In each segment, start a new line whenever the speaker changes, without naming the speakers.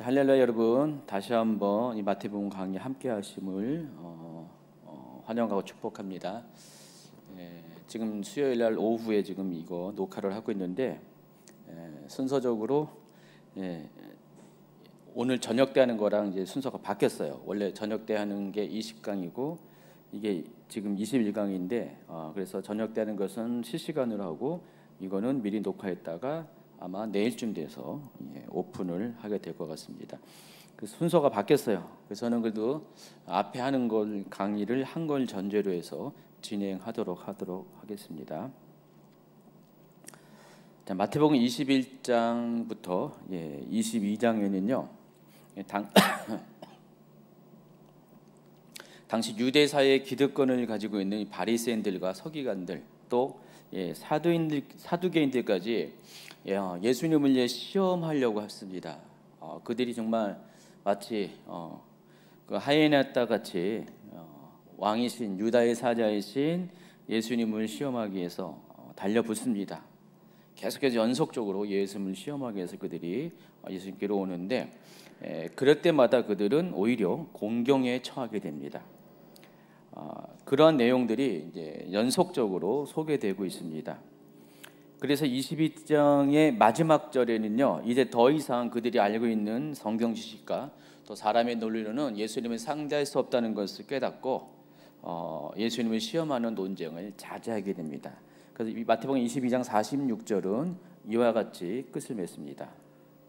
할렐루야 여러분, 다시 한번 이 마태복음 강의 함께 하심을 환영하고 축복합니다. 지금 수요일 날 오후에 지금 이거 녹화를 하고 있는데 순서적으로 오늘 저녁 때 하는 거랑 이제 순서가 바뀌었어요. 원래 저녁 때 하는 게 20강이고 이게 지금 21강인데 그래서 저녁 때 하는 것은 실시간으로 하고 이거는 미리 녹화했다가 아마 내일쯤 돼서 오픈을 하게 될 것 같습니다. 그 순서가 바뀌었어요. 그래서 저는 그래도 앞에 하는 걸 강의를 한 걸 전제로 해서 진행하도록 하겠습니다. 자, 마태복음 21장부터 22장에는요. 당시 유대사의 기득권을 가지고 있는 바리새인들과 서기관들 또 사두개인들까지 예수님을 시험하려고 했습니다. 그들이 정말 마치 그 하이에나 같이 왕이신 유다의 사자이신 예수님을 시험하기 위해서 달려붙습니다. 계속해서 연속적으로 예수님을 시험하기 위해서 그들이 예수님께로 오는데 그럴 때마다 그들은 오히려 공경에 처하게 됩니다. 그러한 내용들이 이제 연속적으로 소개되고 있습니다. 그래서 22장의 마지막 절에는요, 이제 더 이상 그들이 알고 있는 성경 지식과 또 사람의 논리로는 예수님을 상대할 수 없다는 것을 깨닫고 예수님을 시험하는 논쟁을 자제하게 됩니다. 그래서 이 마태복음 22장 46절은 이와 같이 끝을 맺습니다.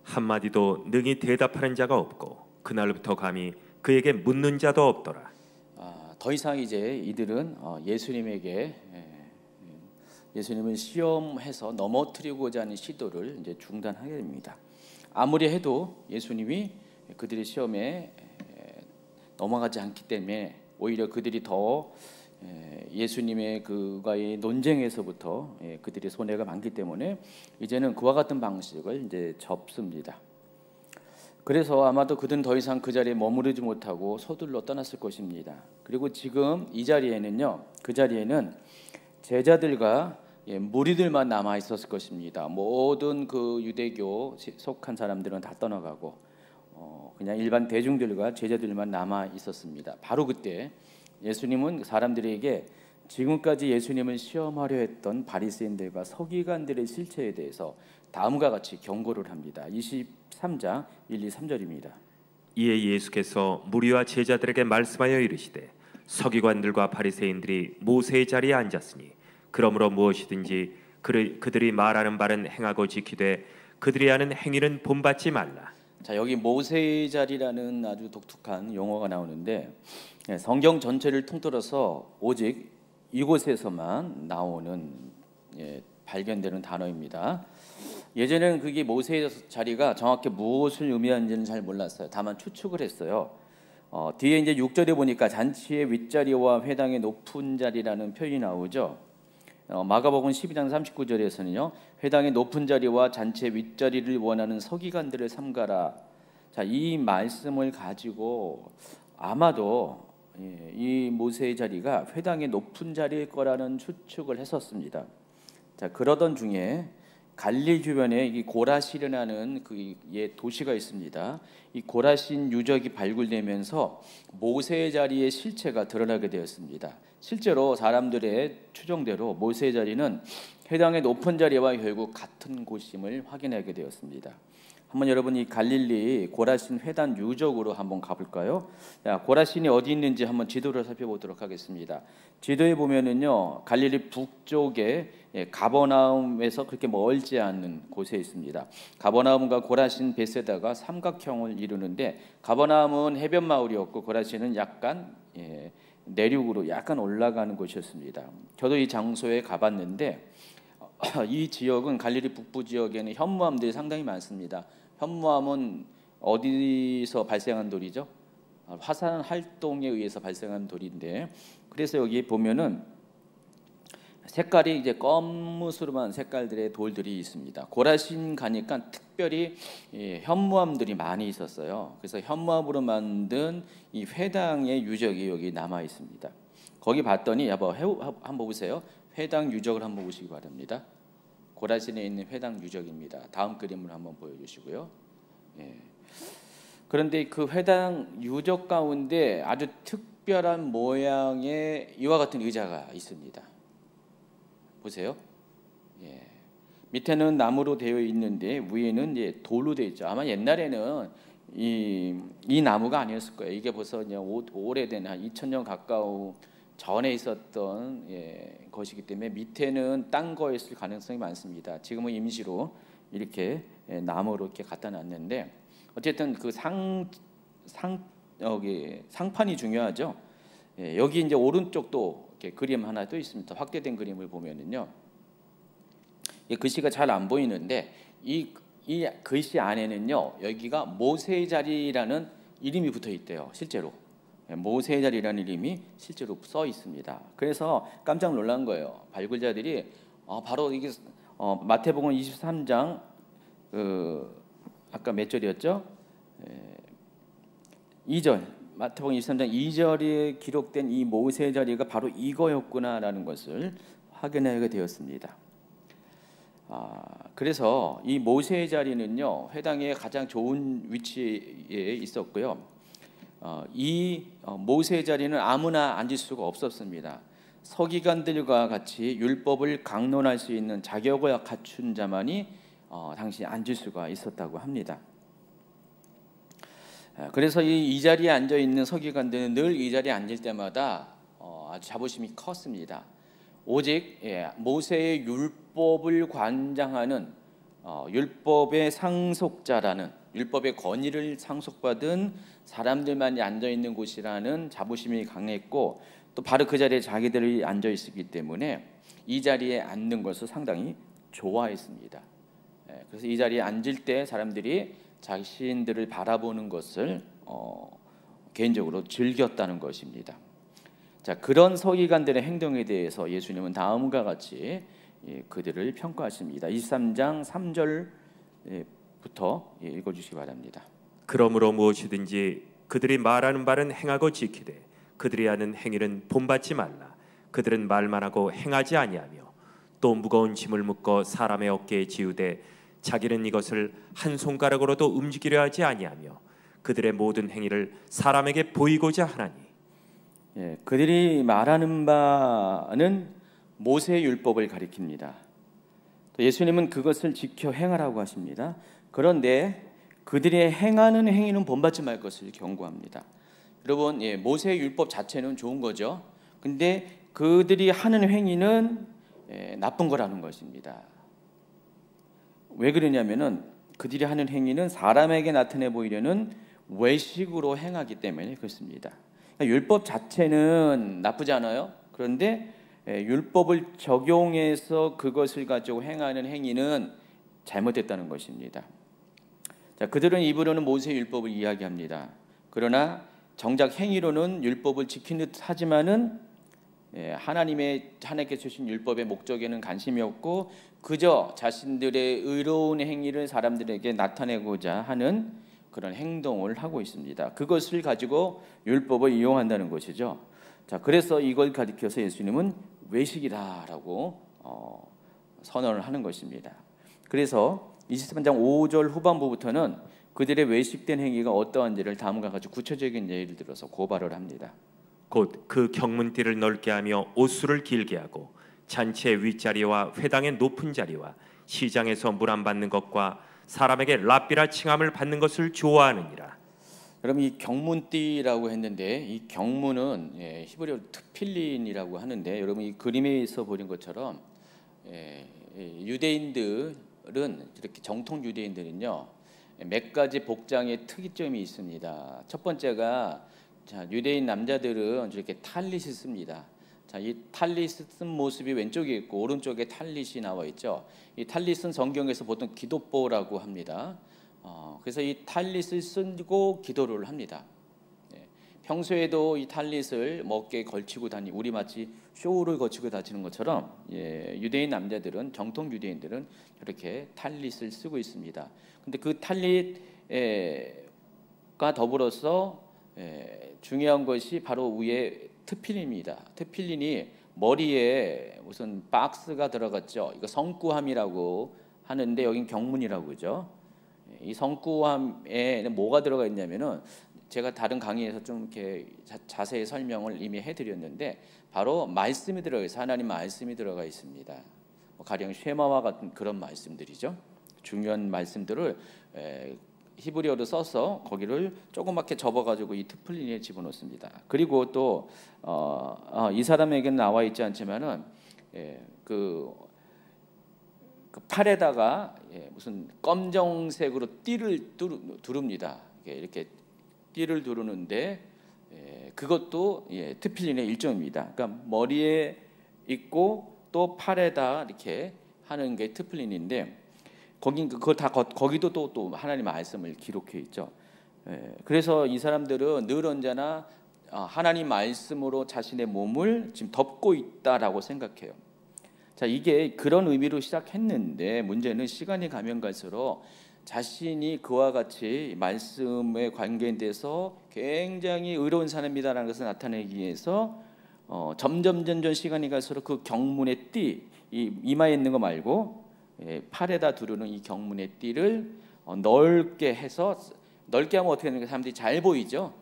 한마디도 능히 대답하는 자가 없고 그날부터 감히 그에게 묻는 자도 없더라.
더 이상 이제 이들은 예수님을 시험해서 넘어뜨리고자 하는 시도를 이제 중단하게 됩니다. 아무리 해도 예수님이 그들의 시험에 넘어가지 않기 때문에 오히려 그들이 더 예수님의 그와의 논쟁에서부터 그들의 손해가 많기 때문에 이제는 그와 같은 방식을 이제 접습니다. 그래서 아마도 그들은 더 이상 그 자리에 머무르지 못하고 서둘러 떠났을 것입니다. 그리고 지금 이 자리에는요, 그 자리에는 제자들과 무리들만 남아 있었을 것입니다. 모든 그 유대교 속한 사람들은 다 떠나가고 그냥 일반 대중들과 제자들만 남아 있었습니다. 바로 그때 예수님은 사람들에게 지금까지 예수님을 시험하려 했던 바리새인들과 서기관들의 실체에 대해서 다음과 같이 경고를 합니다. 23장 1, 2, 3절입니다.
이에 예수께서 무리와 제자들에게 말씀하여 이르시되 서기관들과 바리새인들이 모세의 자리에 앉았으니 그러므로 무엇이든지 그들이 말하는 바는 행하고 지키되 그들이 하는 행위는 본받지 말라.
자, 여기 모세의 자리라는 아주 독특한 용어가 나오는데 성경 전체를 통틀어서 오직 이곳에서만 나오는 발견되는 단어입니다. 예전에는 그게 모세의 자리가 정확히 무엇을 의미하는지는 잘 몰랐어요. 다만 추측을 했어요. 뒤에 이제 6절에 보니까 잔치의 윗자리와 회당의 높은 자리라는 표현이 나오죠. 마가복음 12장 39절에서는요, 회당의 높은 자리와 잔치의 윗자리를 원하는 서기관들을 삼가라. 자, 이 말씀을 가지고 아마도 이 모세의 자리가 회당의 높은 자리일 거라는 추측을 했었습니다. 자, 그러던 중에 갈릴 주변에 이 고라신이라는 그 도시가 있습니다. 이 고라신 유적이 발굴되면서 모세의 자리의 실체가 드러나게 되었습니다. 실제로 사람들의 추정대로 모세의 자리는 회당의 높은 자리와 결국 같은 곳임을 확인하게 되었습니다. 한번 여러분 이 갈릴리 고라신 회당 유적으로 한번 가볼까요? 자, 고라신이 어디 있는지 한번 지도를 살펴보도록 하겠습니다. 지도에 보면은요, 갈릴리 북쪽에 가버나움에서 그렇게 멀지 않은 곳에 있습니다. 가버나움과 고라신 베세다가 삼각형을 이루는데 가버나움은 해변 마을이었고 고라신은 약간 내륙으로 약간 올라가는 곳이었습니다. 저도 이 장소에 가봤는데 이 지역은 갈릴리 북부 지역에는 현무암들이 상당히 많습니다. 현무암은 어디서 발생한 돌이죠? 화산 활동에 의해서 발생한 돌인데, 그래서 여기 보면은 색깔이 이제 검무스름한 색깔들의 돌들이 있습니다. 고라신 가니까 특별히 현무암들이 많이 있었어요. 그래서 현무암으로 만든 이 회당의 유적이 여기 남아 있습니다. 거기 봤더니 한번 보세요. 회당 유적을 한번 보시기 바랍니다. 고라신에 있는 회당 유적입니다. 다음 그림을 한번 보여주시고요. 그런데 그 회당 유적 가운데 아주 특별한 모양의 이와 같은 의자가 있습니다. 보세요. 예. 밑에는 나무로 되어 있는데 위에는 이제 돌로 되어 있죠. 아마 옛날에는 이 나무가 아니었을 거예요. 이게 벌써 그냥 오래된 한 2000년 가까운 전에 있었던 것이기 때문에 밑에는 딴 거였을 가능성이 많습니다. 지금은 임시로 이렇게 나무로 이렇게 갖다 놨는데 어쨌든 그 여기 상판이 중요하죠. 여기 이제 오른쪽도 이렇게 그림 하나 또 있습니다. 확대된 그림을 보면은요, 이 글씨가 잘 안 보이는데 이 글씨 안에는요, 여기가 모세의 자리라는 이름이 붙어 있대요. 실제로 모세의 자리라는 이름이 실제로 써 있습니다. 그래서 깜짝 놀란 거예요. 발굴자들이 바로 이게 마태복음 23장 아까 몇 절이었죠? 2절, 마태복음 23장 2절에 기록된 이 모세의 자리가 바로 이거였구나라는 것을 확인하게 되었습니다. 그래서 이 모세의 자리는요, 회당의 가장 좋은 위치에 있었고요. 이 모세의 자리는 아무나 앉을 수가 없었습니다. 서기관들과 같이 율법을 강론할 수 있는 자격을 갖춘 자만이 당시 앉을 수가 있었다고 합니다. 그래서 이 자리에 앉아 있는 서기관들은 늘 이 자리에 앉을 때마다 아주 자부심이 컸습니다. 오직 모세의 율법을 관장하는 율법의 상속자라는, 율법의 권위를 상속받은 사람들만이 앉아 있는 곳이라는 자부심이 강했고, 또 바로 그 자리에 자기들이 앉아 있었기 때문에 이 자리에 앉는 것을 상당히 좋아했습니다. 그래서 이 자리에 앉을 때 사람들이 자신들을 바라보는 것을 개인적으로 즐겼다는 것입니다. 자, 그런 서기관들의 행동에 대해서 예수님은 다음과 같이 그들을 평가하십니다. 23장 3절부터 읽어주시기 바랍니다.
그러므로 무엇이든지 그들이 말하는 바는 행하고 지키되 그들이 하는 행위는 본받지 말라. 그들은 말만 하고 행하지 아니하며 또 무거운 짐을 묶어 사람의 어깨에 지우되 자기는 이것을 한 손가락으로도 움직이려 하지 아니하며 그들의 모든 행위를 사람에게 보이고자 하나니.
그들이 말하는 바는 모세의 율법을 가리킵니다. 예수님은 그것을 지켜 행하라고 하십니다. 그런데 그들이 행하는 행위는 본받지 말 것을 경고합니다. 여러분, 모세의 율법 자체는 좋은 거죠. 근데 그들이 하는 행위는 나쁜 거라는 것입니다. 왜 그러냐면은 그들이 하는 행위는 사람에게 나타내 보이려는 외식으로 행하기 때문에 그렇습니다. 그러니까 율법 자체는 나쁘지 않아요. 그런데 율법을 적용해서 그것을 가지고 행하는 행위는 잘못됐다는 것입니다. 자, 그들은 입으로는 모세의 율법을 이야기합니다. 그러나 정작 행위로는 율법을 지키는 듯 하지만은 하나님께 주신 율법의 목적에는 관심이 없고 그저 자신들의 의로운 행위를 사람들에게 나타내고자 하는 그런 행동을 하고 있습니다. 그것을 가지고 율법을 이용한다는 것이죠. 자, 그래서 이걸 가리켜서 예수님은 외식이다라고 선언을 하는 것입니다. 그래서 23장 5절 후반부부터는 그들의 외식된 행위가 어떠한지를 다음과 같이 구체적인 예를 들어서 고발을 합니다.
곧 그 경문띠를 넓게 하며 옷수를 길게 하고 잔치의 윗자리와 회당의 높은 자리와 시장에서 물 안 받는 것과 사람에게 랍비라 칭함을 받는 것을 좋아하느니라.
여러분, 이 경문띠라고 했는데 이 경문은 히브리어로 트필린이라고 하는데, 여러분 이 그림에서 보는 것처럼 유대인들은 이렇게 정통 유대인들은요 몇 가지 복장의 특이점이 있습니다. 첫 번째가, 자, 유대인 남자들은 이렇게 탈릿을 씁니다. 자, 이 탈릿 쓴 모습이 왼쪽에 있고 오른쪽에 탈릿이 나와 있죠. 이 탈릿은 성경에서 보통 기도보라고 합니다. 그래서 이 탈릿을 쓰고 기도를 합니다. 평소에도 이 탈릿을 어깨에 걸치고 우리 마치 쇼를 거치고 다니는 것처럼 유대인 남자들은, 정통 유대인들은 이렇게 탈릿을 쓰고 있습니다. 근데 그 탈릿과 더불어서 중요한 것이 바로 위에 트필린입니다. 트필린이 머리에 무슨 박스가 들어갔죠. 이거 성구함이라고 하는데 여긴 경문이라고 그러죠. 이 성구함에 뭐가 들어가 있냐면은 제가 다른 강의에서 좀 이렇게 자세히 설명을 이미 해드렸는데 바로 말씀이 들어가 있어요. 하나님 말씀이 들어가 있습니다. 가령 쉐마와 같은 그런 말씀들이죠. 중요한 말씀들을 히브리어로 써서 거기를 조그맣게 접어가지고 이 트플린에 집어넣습니다. 그리고 또 이 사람에게는 나와 있지 않지만은 그 팔에다가 무슨 검정색으로 띠를 두릅니다. 이렇게 띠를 두르는데 그것도 트필린의 일종입니다. 그러니까 머리에 있고 또 팔에다 이렇게 하는 게 트필린인데 거기도 또 하나님의 말씀을 기록해 있죠. 그래서 이 사람들은 늘 언제나 하나님 말씀으로 자신의 몸을 지금 덮고 있다라고 생각해요. 자, 이게 그런 의미로 시작했는데 문제는 시간이 가면 갈수록 자신이 그와 같이 말씀에 관계돼서 굉장히 의로운 사람이다라는 것을 나타내기 위해서 점점 시간이 갈수록 그 경문의 띠, 이 이마에 있는 거 말고 팔에다 두르는 이 경문의 띠를 넓게 해서, 넓게 하면 어떻게 되는 가 사람들이 잘 보이죠.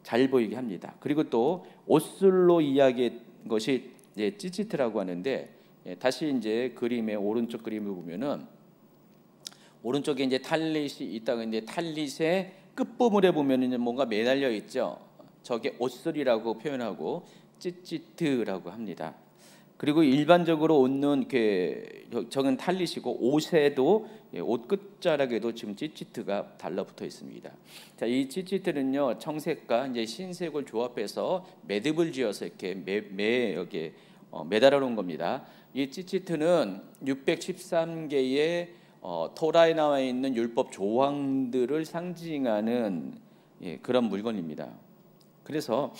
잘 보이게 합니다. 그리고 또 옷술로 이야기한 것이 찌찌트라고 하는데, 다시 이제 그림의 오른쪽 그림을 보면은 오른쪽에 이제 탈릿이 있다가 이제 탈릿의 끝부분에 보면은 뭔가 매달려 있죠. 저게 옷술이라고 표현하고 찌찌트라고 합니다. 그리고 일반적으로 옷는 저건 탈릿이고 옷에도 옷 끝자락에도 지금 찌찌트가 달라붙어 있습니다. 자, 이 찌찌트는요 청색과 이제 흰색을 조합해서 매듭을 지어서 이렇게 여기 매달아 놓은 겁니다. 이 찌찌트는 613개의 토라에 나와 있는 율법 조항들을 상징하는 그런 물건입니다. 그래서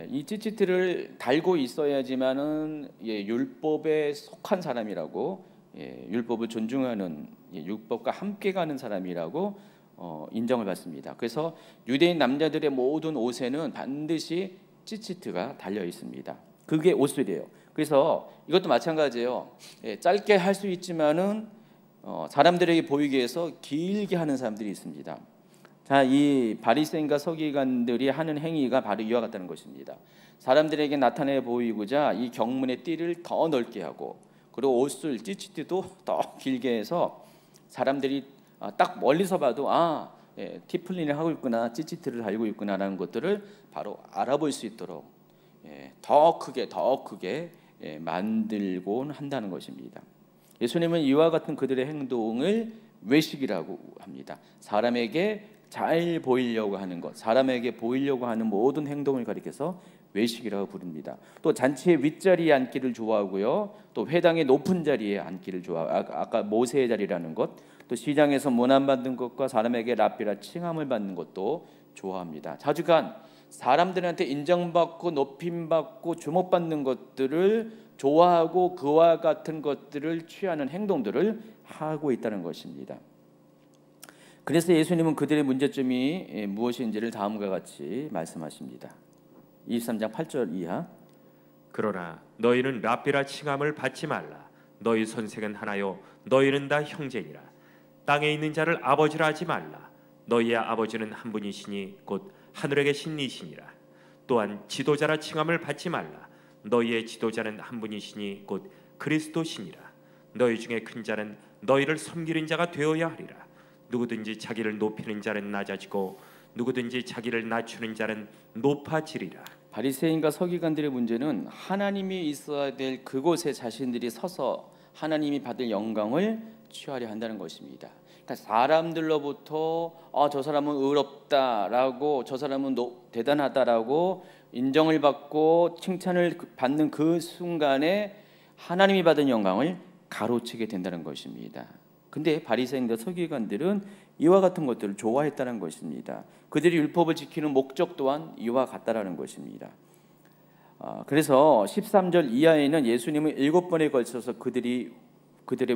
이 찌찌트를 달고 있어야지만은 율법에 속한 사람이라고, 율법을 존중하는, 율법과 함께 가는 사람이라고 인정을 받습니다. 그래서 유대인 남자들의 모든 옷에는 반드시 찌찌트가 달려 있습니다. 그게 옷술이에요. 그래서 이것도 마찬가지예요. 짧게 할 수 있지만은 사람들에게 보이기 위해서 길게 하는 사람들이 있습니다. 자, 이 바리새인과 서기관들이 하는 행위가 바로 이와 같다는 것입니다. 사람들에게 나타내 보이고자 이 경문의 띠를 더 넓게 하고, 그리고 옷술 찌찌트도 더 길게 해서 사람들이 딱 멀리서 봐도 티플린을 하고 있구나, 찌찌트를 달고 있구나라는 것들을 바로 알아볼 수 있도록 더 크게 만들곤 한다는 것입니다. 예수님은 이와 같은 그들의 행동을 외식이라고 합니다. 사람에게 잘 보이려고 하는 것, 사람에게 보이려고 하는 모든 행동을 가리켜서 외식이라고 부릅니다. 또 잔치의 윗자리에 앉기를 좋아하고요, 또 회당의 높은 자리에 앉기를 아까 모세의 자리라는 것, 또 시장에서 문안 받는 것과 사람에게 랍비라 칭함을 받는 것도 좋아합니다. 자주간 사람들한테 인정받고 높임받고 주목받는 것들을 좋아하고 그와 같은 것들을 취하는 행동들을 하고 있다는 것입니다. 그래서 예수님은 그들의 문제점이 무엇인지를 다음과 같이 말씀하십니다. 23장 8절 이하.
그러나 너희는 랍비라 칭함을 받지 말라. 너희 선생은 하나요 너희는 다 형제니라. 땅에 있는 자를 아버지라 하지 말라. 너희의 아버지는 한 분이시니 곧 하늘에 계신 이시니라. 또한 지도자라 칭함을 받지 말라. 너희의 지도자는 한 분이시니 곧 그리스도시니라. 너희 중에 큰 자는 너희를 섬기는 자가 되어야 하리라. 누구든지 자기를 높이는 자는 낮아지고 누구든지 자기를 낮추는 자는 높아지리라.
바리새인과 서기관들의 문제는 하나님이 있어야 될 그곳에 자신들이 서서 하나님이 받을 영광을 취하려 한다는 것입니다. 그러니까 사람들로부터 저 사람은 의롭다라고, 저 사람은 대단하다라고 인정을 받고 칭찬을 받는 그 순간에 하나님이 받은 영광을 가로채게 된다는 것입니다. 근데 바리새인과 서기관들은 이와 같은 것들을 좋아했다는 것입니다. 그들이 율법을 지키는 목적 또한 이와 같다라는 것입니다. 그래서 13절 이하에는 예수님은 7번에 걸쳐서 그들의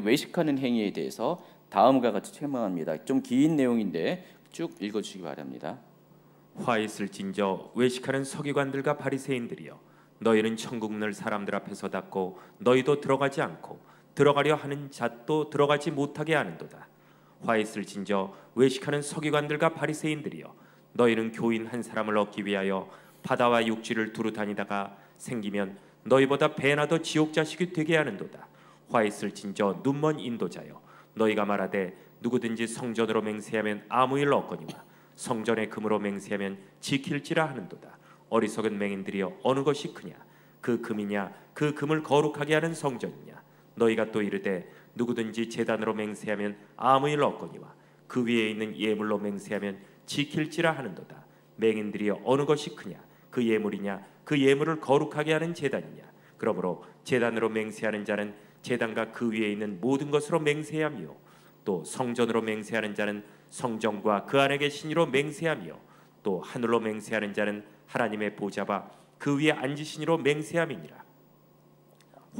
외식하는 행위에 대해서 다음과 같이 책망합니다. 좀 긴 내용인데 쭉 읽어주시기 바랍니다.
화 있을진저 외식하는 서기관들과 바리새인들이여, 너희는 천국문을 사람들 앞에서 닫고 너희도 들어가지 않고 들어가려 하는 잣도 들어가지 못하게 하는도다. 화 있을진저 외식하는 서기관들과 바리새인들이여 너희는 교인 한 사람을 얻기 위하여 바다와 육지를 두루 다니다가 생기면 너희보다 배나 더 지옥 자식이 되게 하는도다. 화 있을진저 눈먼 인도자여 너희가 말하되 누구든지 성전으로 맹세하면 아무 일 없거니와 성전의 금으로 맹세하면 지킬지라 하는도다. 어리석은 맹인들이여 어느 것이 크냐? 그 금이냐? 그 금을 거룩하게 하는 성전이냐? 너희가 또 이르되 누구든지 제단으로 맹세하면 아무 일 없거니와 그 위에 있는 예물로 맹세하면 지킬지라 하는도다. 맹인들이여 어느 것이 크냐? 그 예물이냐? 그 예물을 거룩하게 하는 제단이냐? 그러므로 제단으로 맹세하는 자는 제단과 그 위에 있는 모든 것으로 맹세하며 또 성전으로 맹세하는 자는 성전과 그 안에 계신 이로 맹세하며 또 하늘로 맹세하는 자는 하나님의 보좌와 그 위에 앉으신 이로 맹세함이니라.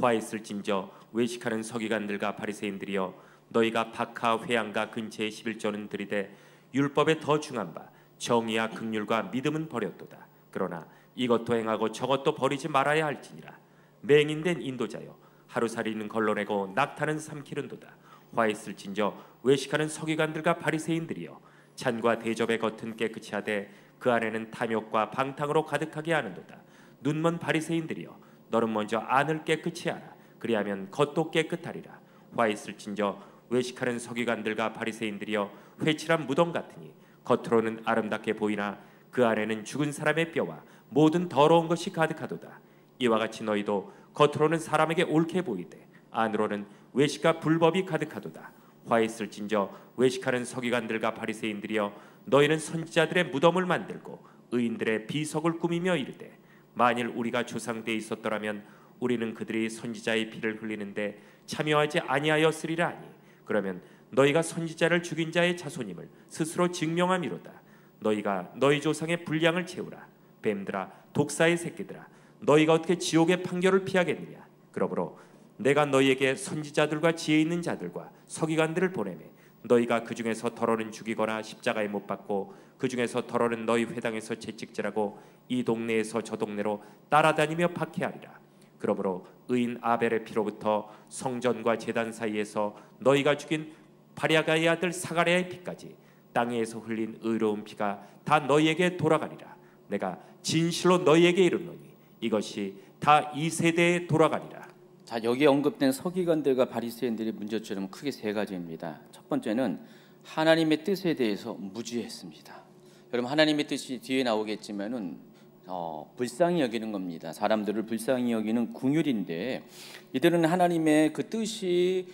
화 있을진저 외식하는 서기관들과 바리새인들이여 너희가 박하 회양과 근처의 11조는 들이되 율법에 더 중한 바 정의와 긍휼과 믿음은 버렸도다. 그러나 이것도 행하고 저것도 버리지 말아야 할지니라. 맹인된 인도자여 하루살이는 걸러내고 낙타는 삼키는도다. 화 있을진저 외식하는 서기관들과 바리새인들이여 잔과 대접의 겉은 깨끗이 하되 그 안에는 탐욕과 방탕으로 가득하게 하는도다. 눈먼 바리새인들이여 너는 먼저 안을 깨끗이 하라. 그리하면 겉도 깨끗하리라. 화 있을진저 외식하는 서기관들과 바리새인들이여 회칠한 무덤 같으니 겉으로는 아름답게 보이나 그 안에는 죽은 사람의 뼈와 모든 더러운 것이 가득하도다. 이와 같이 너희도 겉으로는 사람에게 옳게 보이되 안으로는 외식과 불법이 가득하도다. 화 있을진저 외식하는 서기관들과 바리새인들이여 너희는 선지자들의 무덤을 만들고 의인들의 비석을 꾸미며 이르되 만일 우리가 조상 때 있었더라면 우리는 그들이 선지자의 피를 흘리는데 참여하지 아니하였으리라 하니 그러면 너희가 선지자를 죽인 자의 자손임을 스스로 증명함이로다. 너희가 너희 조상의 분량을 채우라. 뱀들아 독사의 새끼들아 너희가 어떻게 지옥의 판결을 피하겠느냐. 그러므로 내가 너희에게 선지자들과 지혜 있는 자들과 서기관들을 보내매 너희가 그 중에서 덜어는 죽이거나 십자가에 못 박고 그 중에서 덜어는 너희 회당에서 채찍질하고 이 동네에서 저 동네로 따라다니며 박해하리라. 그러므로 의인 아벨의 피로부터 성전과 제단 사이에서 너희가 죽인 바랴가의 아들 사가랴의 피까지 땅에서 흘린 의로운 피가 다 너희에게 돌아가리라. 내가 진실로 너희에게 이르노니 이것이 다 이 세대에 돌아가리라.
자, 여기 언급된 서기관들과 바리새인들의 문제점은 크게 세 가지입니다. 첫 번째는 하나님의 뜻에 대해서 무지했습니다. 여러분 하나님의 뜻이 뒤에 나오겠지만은 불쌍히 여기는 겁니다. 사람들을 불쌍히 여기는 긍휼인데 이들은 하나님의 그 뜻이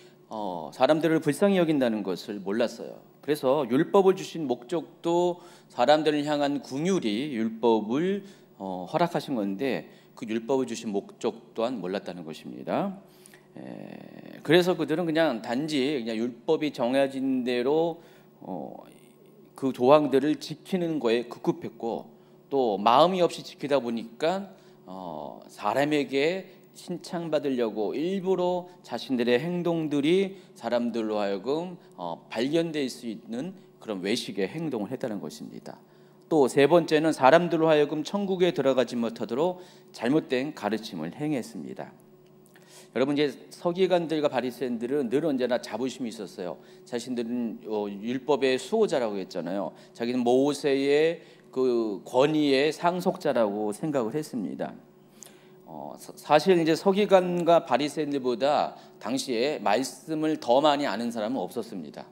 사람들을 불쌍히 여긴다는 것을 몰랐어요. 그래서 율법을 주신 목적도 사람들을 향한 긍휼이 율법을 허락하신 건데 그 율법을 주신 목적 또한 몰랐다는 것입니다. 그래서 그들은 그냥 단지 그냥 율법이 정해진 대로 그 조항들을 지키는 거에 급급했고 또 마음이 없이 지키다 보니까 사람에게 칭찬받으려고 일부러 자신들의 행동들이 사람들로 하여금 발견될 수 있는 그런 외식의 행동을 했다는 것입니다. 또 세 번째는 사람들로 하여금 천국에 들어가지 못하도록 잘못된 가르침을 행했습니다. 여러분 이제 서기관들과 바리새인들은 늘 언제나 자부심이 있었어요. 자신들은 율법의 수호자라고 했잖아요. 자기는 모세의 그 권위의 상속자라고 생각을 했습니다. 사실 이제 서기관과 바리새인들보다 당시에 말씀을 더 많이 아는 사람은 없었습니다.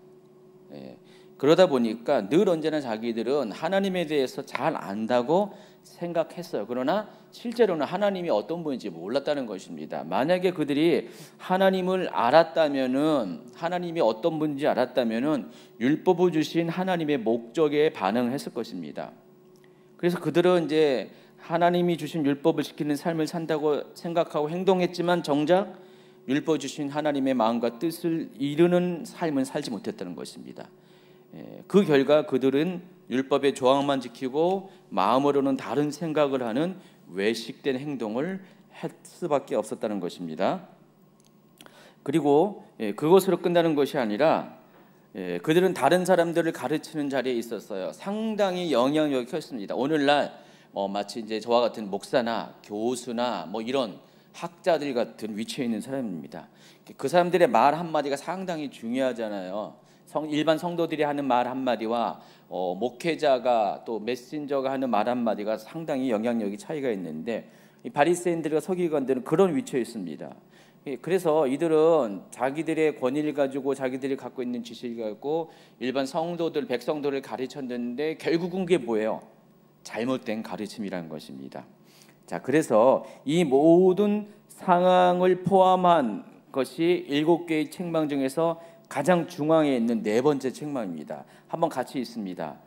그러다 보니까 늘 언제나 자기들은 하나님에 대해서 잘 안다고 생각했어요. 그러나 실제로는 하나님이 어떤 분인지 몰랐다는 것입니다. 만약에 그들이 하나님을 알았다면은 하나님이 어떤 분인지 알았다면은 율법을 주신 하나님의 목적에 반응했을 것입니다. 그래서 그들은 이제 하나님이 주신 율법을 지키는 삶을 산다고 생각하고 행동했지만 정작 율법 주신 하나님의 마음과 뜻을 이루는 삶을 살지 못했다는 것입니다. 그 결과 그들은 율법의 조항만 지키고 마음으로는 다른 생각을 하는 외식된 행동을 할 수밖에 없었다는 것입니다. 그리고 그것으로 끝나는 것이 아니라 그들은 다른 사람들을 가르치는 자리에 있었어요. 상당히 영향력이 컸습니다. 오늘날 마치 이제 저와 같은 목사나 교수나 이런 학자들 같은 위치에 있는 사람입니다. 그 사람들의 말 한마디가 상당히 중요하잖아요. 일반 성도들이 하는 말 한마디와 목회자가 또 메신저가 하는 말 한마디가 상당히 영향력이 차이가 있는데 이 바리새인들과 서기관들은 그런 위치에 있습니다. 그래서 이들은 자기들의 권위를 가지고 자기들이 갖고 있는 지식을 가지고 일반 성도들, 백성들을 가르쳤는데 결국은 그게 뭐예요? 잘못된 가르침이라는 것입니다. 자, 그래서 이 모든 상황을 포함한 것이 7개의 책망 중에서 가장 중앙에 있는 네 번째 책망입니다. 한번 같이 읽습니다.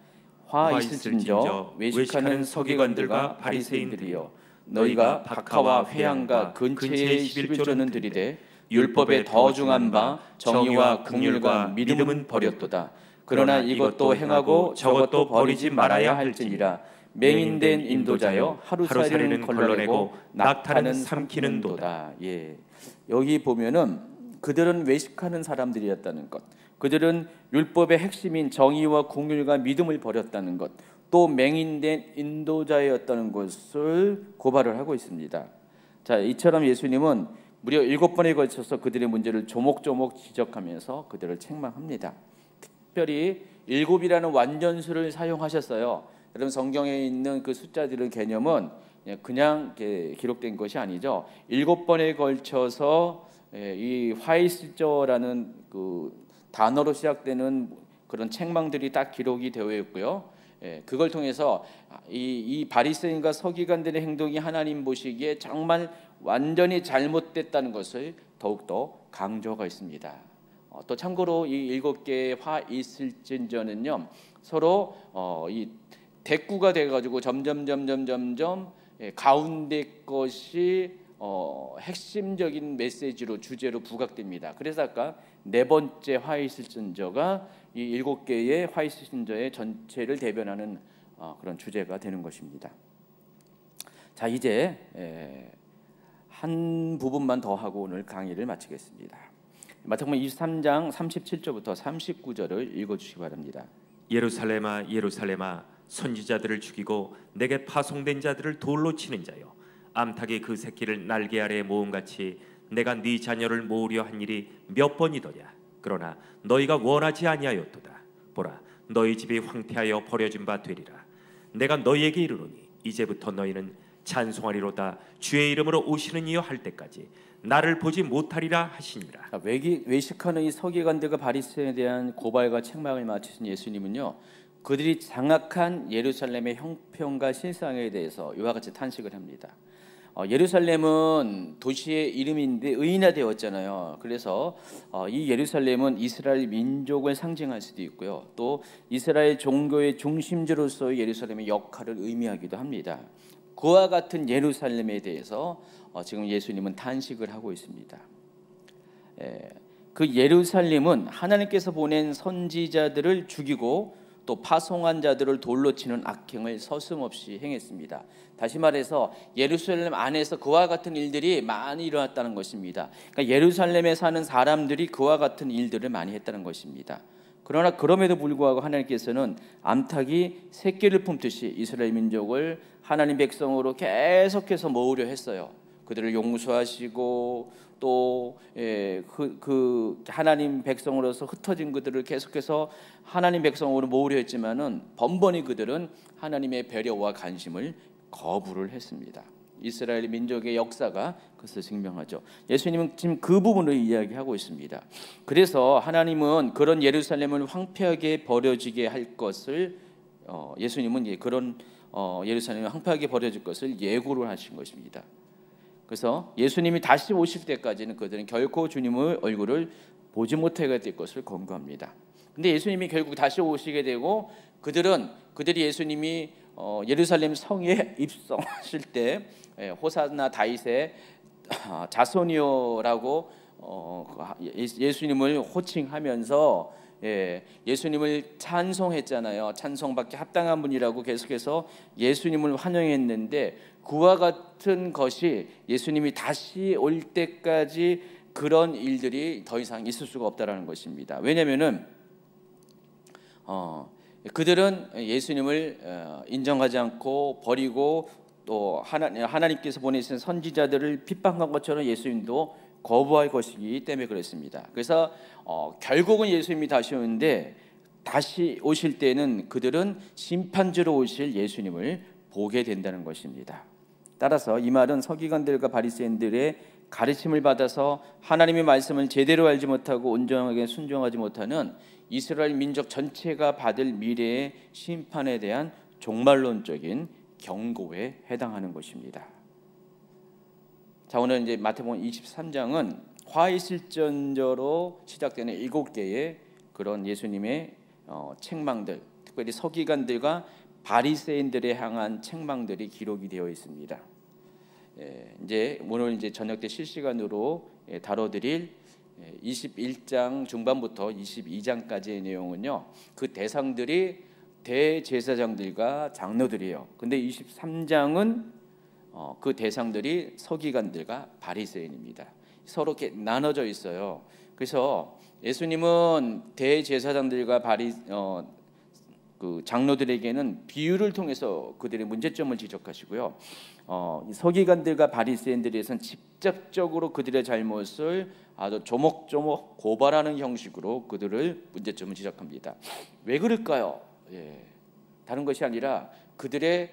화 있을진저 외식하는 서기관들과 바리새인들이여, 너희가 박하와 회향과 근체의 11조는 드리되 율법에 더 중한 바 정의와 긍휼과 믿음은 버렸도다. 그러나 이것도 행하고 저것도 버리지 말아야 할지니라. 맹인된 인도자여, 하루살이는 걸러내고 낙타는 삼키는도다. 예, 여기 보면은 그들은 외식하는 사람들이었다는 것, 그들은 율법의 핵심인 정의와 긍휼과 믿음을 버렸다는 것, 또 맹인된 인도자였다는 것을 고발을 하고 있습니다. 자, 이처럼 예수님은 무려 7번에 걸쳐서 그들의 문제를 조목조목 지적하면서 그들을 책망합니다. 특별히 7이라는 완전수를 사용하셨어요. 여러분, 성경에 있는 그 숫자들의 개념은 그냥 기록된 것이 아니죠. 7번에 걸쳐서 이 화이스저라는 그 단어로 시작되는 그런 책망들이 딱 기록이 되어 있고요. 그걸 통해서 이 바리새인과 서기관들의 행동이 하나님 보시기에 정말 완전히 잘못됐다는 것을 더욱더 강조가 있습니다. 또 참고로 이 7개의 화이슬진저는요, 서로 이 대꾸가 돼가지고 점점 가운데 것이 핵심적인 메시지로 주제로 부각됩니다. 그래서 아까 네 번째 화이슬진저가 이 7개의 화이슬진저의 전체를 대변하는 그런 주제가 되는 것입니다. 자, 이제 한 부분만 더 하고 오늘 강의를 마치겠습니다. 마태복음 23장 37절부터 39절을 읽어주시기 바랍니다.
예루살렘아 예루살렘아, 선지자들을 죽이고 내게 파송된 자들을 돌로 치는 자여, 암탉이 그 새끼를 날개 아래에 모음같이 내가 네 자녀를 모으려 한 일이 몇 번이더냐. 그러나 너희가 원하지 아니하였도다. 보라, 너희 집이 황폐하여 버려진 바 되리라. 내가 너희에게 이르노니 이제부터 너희는 찬송하리로다. 주의 이름으로 오시는 이여 할 때까지 나를 보지 못하리라 하시니라.
외식하는 이 서기관들과 바리새인에 대한 고발과 책망을 마치신 예수님은요, 그들이 장악한 예루살렘의 형편과 실상에 대해서 이와 같이 탄식을 합니다. 예루살렘은 도시의 이름인데 의인화되었잖아요. 그래서 이 예루살렘은 이스라엘 민족을 상징할 수도 있고요, 또 이스라엘 종교의 중심지로서의 예루살렘의 역할을 의미하기도 합니다. 그와 같은 예루살렘에 대해서 지금 예수님은 탄식을 하고 있습니다. 그 예루살렘은 하나님께서 보낸 선지자들을 죽이고 또 파송한 자들을 돌로 치는 악행을 서슴없이 행했습니다. 다시 말해서 예루살렘 안에서 그와 같은 일들이 많이 일어났다는 것입니다. 그러니까 예루살렘에 사는 사람들이 그와 같은 일들을 많이 했다는 것입니다. 그러나 그럼에도 불구하고 하나님께서는 암탉이 새끼를 품듯이 이스라엘 민족을 하나님 백성으로 계속해서 모으려 했어요. 그들을 용서하시고 또 그 하나님 백성으로서 흩어진 그들을 계속해서 하나님 백성으로 모으려 했지만은 번번이 그들은 하나님의 배려와 관심을 거부를 했습니다. 이스라엘 민족의 역사가 그것을 증명하죠. 예수님은 지금 그 부분을 이야기하고 있습니다. 그래서 하나님은 그런 예루살렘을 황폐하게 버려지게 할 것을 예수님은 그런 예루살렘이 황폐하게 버려질 것을 예고를 하신 것입니다. 그래서 예수님이 다시 오실 때까지는 그들은 결코 주님의 얼굴을 보지 못하게 될 것을 권고합니다. 근데 예수님이 결국 다시 오시게 되고 그들이 예수님이 예루살렘 성에 입성하실 때 호산나 다윗의 자손이요라고 예수님을 호칭하면서 예수님을 찬송했잖아요. 찬송받기 합당한 분이라고 계속해서 예수님을 환영했는데 그와 같은 것이 예수님이 다시 올 때까지 그런 일들이 더 이상 있을 수가 없다라는 것입니다. 왜냐하면은 그들은 예수님을 인정하지 않고 버리고 또 하나님께서 보내신 선지자들을 핍박한 것처럼 예수님도 거부할 것이기 때문에 그렇습니다. 그래서 결국은 예수님이 다시 오는데 다시 오실 때는 그들은 심판주로 오실 예수님을 보게 된다는 것입니다. 따라서 이 말은 서기관들과 바리새인들의 가르침을 받아서 하나님의 말씀을 제대로 알지 못하고 온전하게 순종하지 못하는 이스라엘 민족 전체가 받을 미래의 심판에 대한 종말론적인 경고에 해당하는 것입니다. 자, 오늘 이제 마태복음 23장은 화이실전저로 시작되는 7개의 그런 예수님의 책망들, 특별히 서기관들과 바리새인들에 향한 책망들이 기록이 되어 있습니다. 이제 오늘 이제 저녁 때 실시간으로 다뤄드릴 21장 중반부터 22장까지의 내용은요, 그 대상들이 대제사장들과 장로들이에요. 근데 23장은 그 대상들이 서기관들과 바리새인입니다. 서로 이렇게 나눠져 있어요. 그래서 예수님은 대제사장들과 그 장로들에게는 비유를 통해서 그들의 문제점을 지적하시고요. 서기관들과 바리새인들에서는 직접적으로 그들의 잘못을 아주 조목조목 고발하는 형식으로 그들을 문제점을 지적합니다. 왜 그럴까요? 다른 것이 아니라 그들의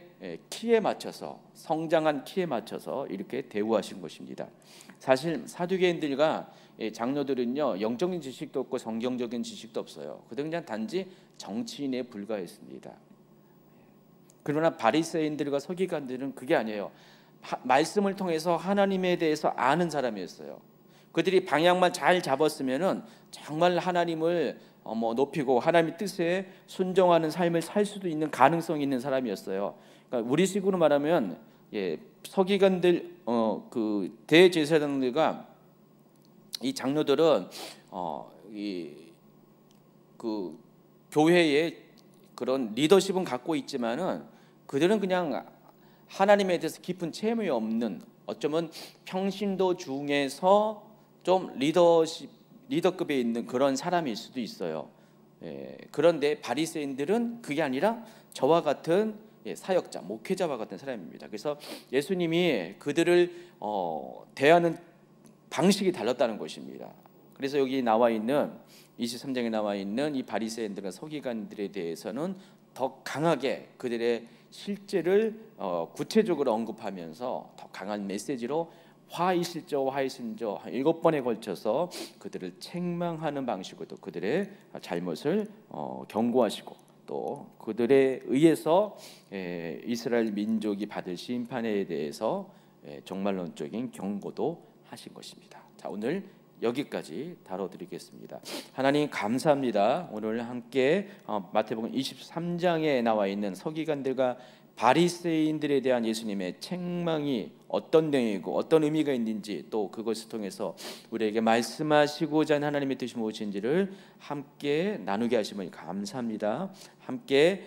키에 맞춰서, 성장한 키에 맞춰서 이렇게 대우하신 것입니다. 사실 사두개인들과 장로들은요, 영적인 지식도 없고 성경적인 지식도 없어요. 그들은 그냥 단지 정치인에 불과했습니다. 그러나 바리새인들과 서기관들은 그게 아니에요. 말씀을 통해서 하나님에 대해서 아는 사람이었어요. 그들이 방향만 잘 잡았으면은 정말 하나님을 높이고 하나님의 뜻에 순종하는 삶을 살 수도 있는 가능성이 있는 사람이었어요. 그러니까 우리식으로 말하면 서기관들, 그 대제사장들과 이 장로들은 그 교회의 그런 리더십은 갖고 있지만은 그들은 그냥 하나님에 대해서 깊은 체험이 없는, 어쩌면 평신도 중에서 좀 리더급에 있는 그런 사람일 수도 있어요. 그런데 바리새인들은 그게 아니라 저와 같은 사역자, 목회자와 같은 사람입니다. 그래서 예수님이 그들을 대하는 방식이 달랐다는 것입니다. 그래서 여기 나와 있는 23장에 나와 있는 이 바리새인들과 서기관들에 대해서는 더 강하게 그들의 실제를 구체적으로 언급하면서 더 강한 메시지로 화이실저 7번에 걸쳐서 그들을 책망하는 방식으로 그들의 잘못을 경고하시고 또 그들에 의해서 이스라엘 민족이 받을 심판에 대해서 종말론적인 경고도 하신 것입니다. 자, 오늘 여기까지 다뤄드리겠습니다. 하나님 감사합니다. 오늘 함께 마태복음 23장에 나와 있는 서기관들과 바리새인들에 대한 예수님의 책망이 어떤 내용이고 어떤 의미가 있는지, 또 그것을 통해서 우리에게 말씀하시고자 하는 하나님의 뜻이 무엇인지를 함께 나누게 하심을 감사합니다. 함께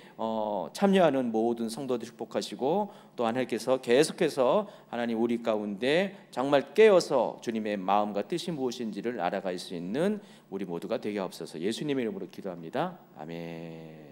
참여하는 모든 성도들 축복하시고, 또 하나님께서 계속해서 하나님 우리 가운데 정말 깨어서 주님의 마음과 뜻이 무엇인지를 알아갈 수 있는 우리 모두가 되게 하옵소서. 예수님의 이름으로 기도합니다. 아멘.